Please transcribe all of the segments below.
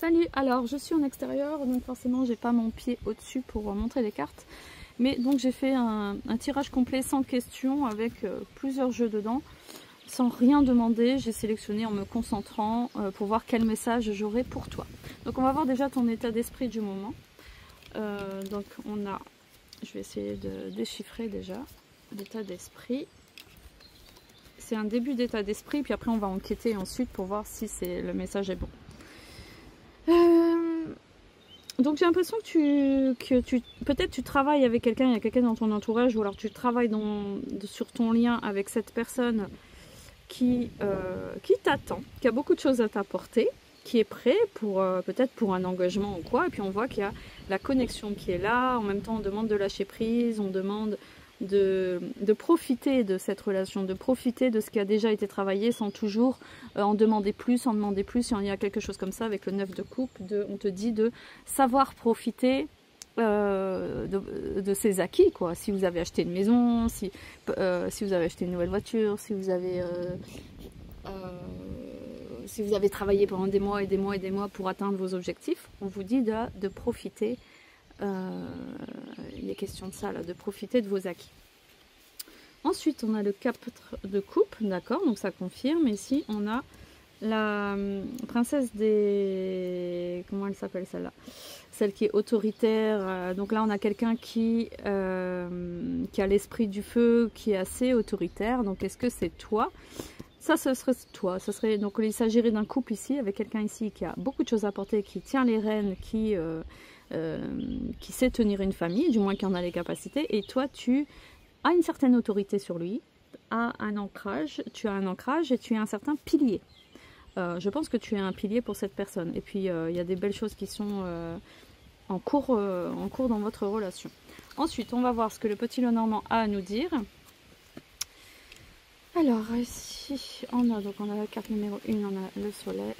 Salut, alors je suis en extérieur, donc forcément j'ai pas mon pied au-dessus pour montrer les cartes. Mais donc j'ai fait un tirage complet sans question avec plusieurs jeux dedans, sans rien demander. J'ai sélectionné en me concentrant pour voir quel message j'aurai pour toi. Donc on va voir déjà ton état d'esprit du moment. Donc on a, je vais essayer de déchiffrer déjà l'état d'esprit. C'est un début d'état d'esprit, puis après on va enquêter ensuite pour voir si le message est bon. Donc j'ai l'impression que peut-être tu travailles avec quelqu'un, il y a quelqu'un dans ton entourage, ou alors tu travailles sur ton lien avec cette personne qui t'attend, qui a beaucoup de choses à t'apporter, qui est prêt pour peut-être pour un engagement ou quoi, et puis on voit qu'il y a la connexion qui est là, en même temps on demande de lâcher prise, on demande de profiter de cette relation, de profiter de ce qui a déjà été travaillé sans toujours en demander plus, il y a quelque chose comme ça avec le 9 de coupe, on te dit de savoir profiter de ses acquis, quoi. Si vous avez acheté une maison, si vous avez acheté une nouvelle voiture, si vous avez travaillé pendant des mois et des mois et des mois pour atteindre vos objectifs, on vous dit de profiter. Il est question de ça, là, de profiter de vos acquis. Ensuite, on a le 4 de coupe, d'accord, donc ça confirme. Ici, on a la princesse des... Comment elle s'appelle celle-là? Celle qui est autoritaire. Donc là, on a quelqu'un qui a l'esprit du feu, qui est assez autoritaire. Donc, est-ce que c'est toi? Ça, ce serait toi. Ça serait... Donc, il s'agirait d'un couple ici, avec quelqu'un ici qui a beaucoup de choses à porter, qui tient les rênes, qui sait tenir une famille, du moins qui en a les capacités, et toi tu as une certaine autorité sur lui, tu as un ancrage et tu as un certain pilier. Je pense que tu es un pilier pour cette personne, et puis il y a des belles choses qui sont en cours dans votre relation. Ensuite, on va voir ce que le petit Lenormand a à nous dire. Alors ici, on a la carte numéro 1, on a le soleil,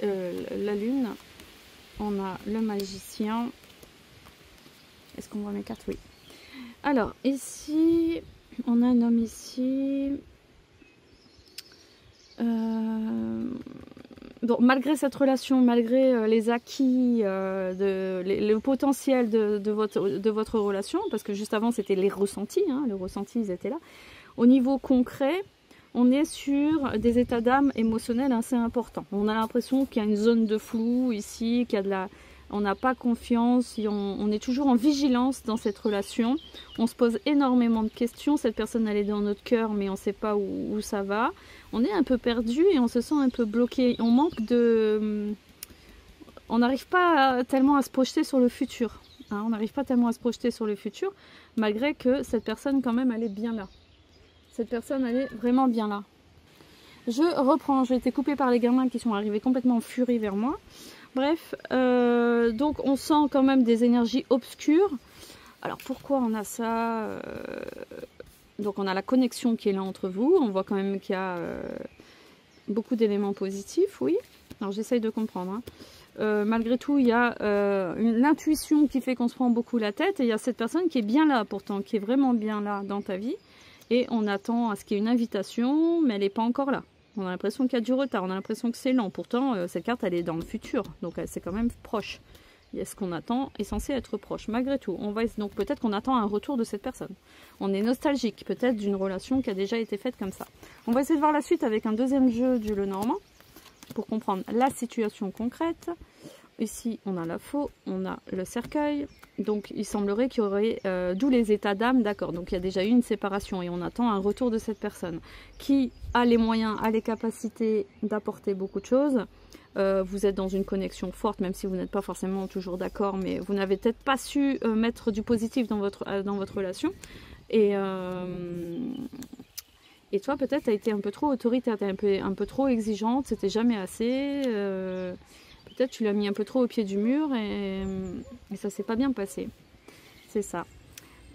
la lune, on a le magicien. Est-ce qu'on voit mes cartes? Oui. Alors, ici, on a un homme ici. Bon, malgré cette relation, malgré les acquis, le potentiel de votre relation, parce que juste avant, c'était les ressentis, hein, les ressentis, ils étaient là. Au niveau concret, on est sur des états d'âme émotionnels assez importants. On a l'impression qu'il y a une zone de flou ici, qu'il y a de la... On n'a pas confiance, on est toujours en vigilance dans cette relation. On se pose énormément de questions. Cette personne, elle est dans notre cœur, mais on ne sait pas où ça va. On est un peu perdu et on se sent un peu bloqué. On manque de... On n'arrive pas tellement à se projeter sur le futur. Hein, on n'arrive pas tellement à se projeter sur le futur, malgré que cette personne, quand même, elle est bien là. Cette personne, elle est vraiment bien là. Je reprends. J'ai été coupée par les gamins qui sont arrivés complètement en furie vers moi. Bref, donc on sent quand même des énergies obscures. Alors pourquoi on a ça? Donc on a la connexion qui est là entre vous. On voit quand même qu'il y a beaucoup d'éléments positifs, oui. Alors j'essaye de comprendre. Hein. Malgré tout, il y a une intuition qui fait qu'on se prend beaucoup la tête. Et il y a cette personne qui est bien là pourtant, qui est vraiment bien là dans ta vie. Et on attend à ce qu'il y ait une invitation, mais elle n'est pas encore là. On a l'impression qu'il y a du retard, on a l'impression que c'est lent. Pourtant, cette carte, elle est dans le futur. Donc, c'est quand même proche. Et ce qu'on attend est censé être proche. Malgré tout, donc peut-être qu'on attend un retour de cette personne. On est nostalgique, peut-être, d'une relation qui a déjà été faite comme ça. On va essayer de voir la suite avec un deuxième jeu du Lenormand pour comprendre la situation concrète. Ici, on a la faux, on a le cercueil. Donc, il semblerait qu'il y aurait, d'où les états d'âme, d'accord. Donc, il y a déjà eu une séparation et on attend un retour de cette personne qui a les moyens, a les capacités d'apporter beaucoup de choses. Vous êtes dans une connexion forte, même si vous n'êtes pas forcément toujours d'accord, mais vous n'avez peut-être pas su mettre du positif dans votre relation. Et toi, peut-être, tu as été un peu trop autoritaire, tu es un peu trop exigeante, c'était jamais assez... Peut-être tu l'as mis un peu trop au pied du mur et ça s'est pas bien passé. C'est ça.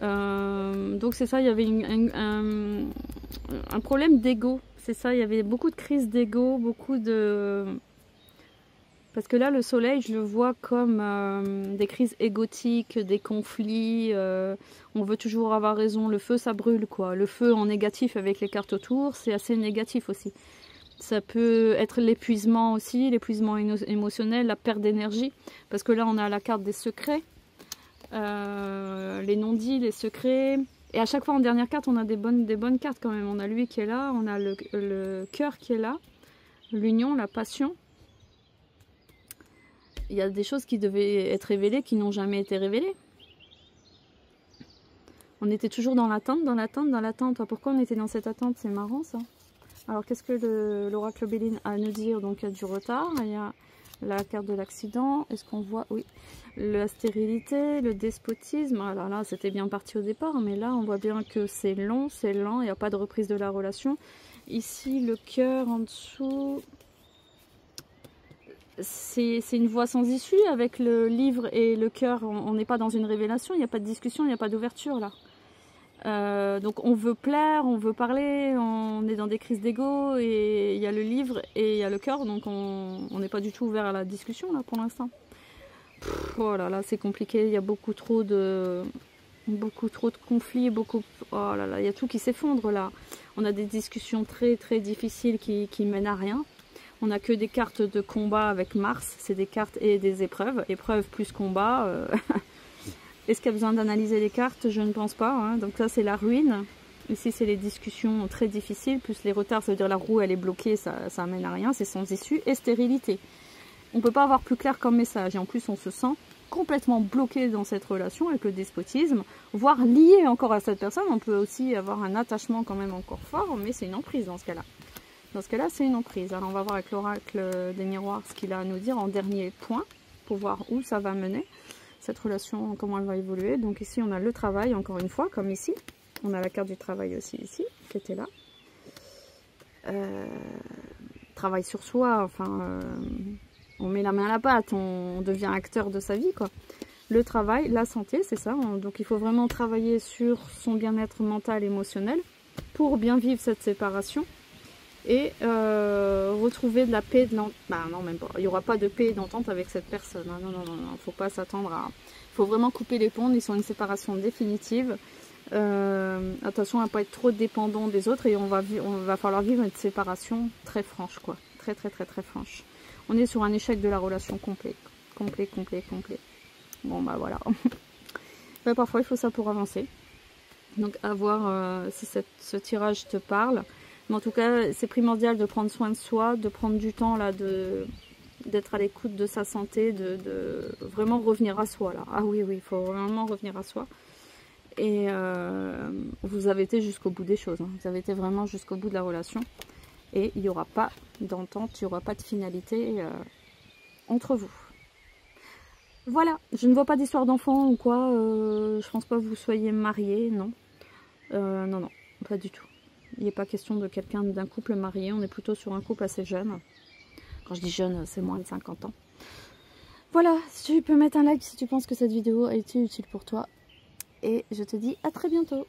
Donc c'est ça, il y avait un problème d'ego. C'est ça, il y avait beaucoup de crises d'ego, beaucoup de... Parce que là, le soleil, je le vois comme des crises égotiques, des conflits. On veut toujours avoir raison. Le feu, ça brûle, quoi. Le feu en négatif avec les cartes autour, c'est assez négatif aussi. Ça peut être l'épuisement aussi, l'épuisement émotionnel, la perte d'énergie. Parce que là, on a la carte des secrets, les non-dits, les secrets. Et à chaque fois, en dernière carte, on a des bonnes cartes quand même. On a lui qui est là, on a le cœur qui est là, l'union, la passion. Il y a des choses qui devaient être révélées, qui n'ont jamais été révélées. On était toujours dans l'attente, dans l'attente, dans l'attente. Pourquoi on était dans cette attente? C'est marrant ça. Alors, qu'est-ce que l'oracle Béline a à nous dire? Donc, il y a du retard, il y a la carte de l'accident. Est-ce qu'on voit? Oui. La stérilité, le despotisme. Alors là, c'était bien parti au départ, mais là, on voit bien que c'est long, c'est lent. Il n'y a pas de reprise de la relation. Ici, le cœur en dessous. C'est une voie sans issue. Avec le livre et le cœur, on n'est pas dans une révélation. Il n'y a pas de discussion, il n'y a pas d'ouverture là. Donc on veut plaire, on veut parler, on est dans des crises d'ego et il y a le livre et il y a le cœur, donc on n'est pas du tout ouvert à la discussion là pour l'instant. Oh là là, c'est compliqué, il y a beaucoup trop de conflits, oh là là, il y a tout qui s'effondre là. On a des discussions très très difficiles qui mènent à rien. On n'a que des cartes de combat avec Mars, c'est des cartes et des épreuves, épreuves plus combat. Est-ce qu'il y a besoin d'analyser les cartes? Je ne pense pas. Hein. Donc ça, c'est la ruine. Ici, c'est les discussions très difficiles. Plus les retards, ça veut dire la roue, elle est bloquée, ça amène à rien. C'est sans issue. Et stérilité. On ne peut pas avoir plus clair comme message. Et en plus, on se sent complètement bloqué dans cette relation avec le despotisme, voire lié encore à cette personne. On peut aussi avoir un attachement quand même encore fort, mais c'est une emprise dans ce cas-là. Dans ce cas-là, c'est une emprise. Alors, on va voir avec l'oracle des miroirs ce qu'il a à nous dire en dernier point, pour voir où ça va mener. Cette relation, comment elle va évoluer. Donc ici, on a le travail, encore une fois, comme ici. On a la carte du travail aussi ici, qui était là. Travail sur soi, enfin, on met la main à la pâte, on devient acteur de sa vie, quoi. Le travail, la santé, c'est ça. Donc il faut vraiment travailler sur son bien-être mental, émotionnel, pour bien vivre cette séparation. Et retrouver de la paix, de l'entente. Bah non, même pas. Il n'y aura pas de paix et d'entente avec cette personne. Non, non, non, non. Il ne faut pas s'attendre à... Il faut vraiment couper les ponts. Ils sont une séparation définitive. Attention à ne pas être trop dépendant des autres. Et on va falloir vivre une séparation très franche, quoi. Très, très, très, très franche. On est sur un échec de la relation complet. Complet, complet, complet. Bon, bah voilà. Mais parfois, il faut ça pour avancer. Donc, à voir si ce tirage te parle. Mais en tout cas, c'est primordial de prendre soin de soi, de prendre du temps là, d'être à l'écoute de sa santé, de vraiment revenir à soi là. Ah oui, oui, il faut vraiment revenir à soi. Et vous avez été jusqu'au bout des choses. Hein. Vous avez été vraiment jusqu'au bout de la relation. Et il n'y aura pas d'entente, il n'y aura pas de finalité entre vous. Voilà, je ne vois pas d'histoire d'enfant ou quoi. Je pense pas que vous soyez mariés, non. Non, non, pas du tout. Il n'est pas question de quelqu'un d'un couple marié, on est plutôt sur un couple assez jeune. Quand je dis jeune, c'est moins de 50 ans. Voilà, si tu peux mettre un like si tu penses que cette vidéo a été utile pour toi. Et je te dis à très bientôt.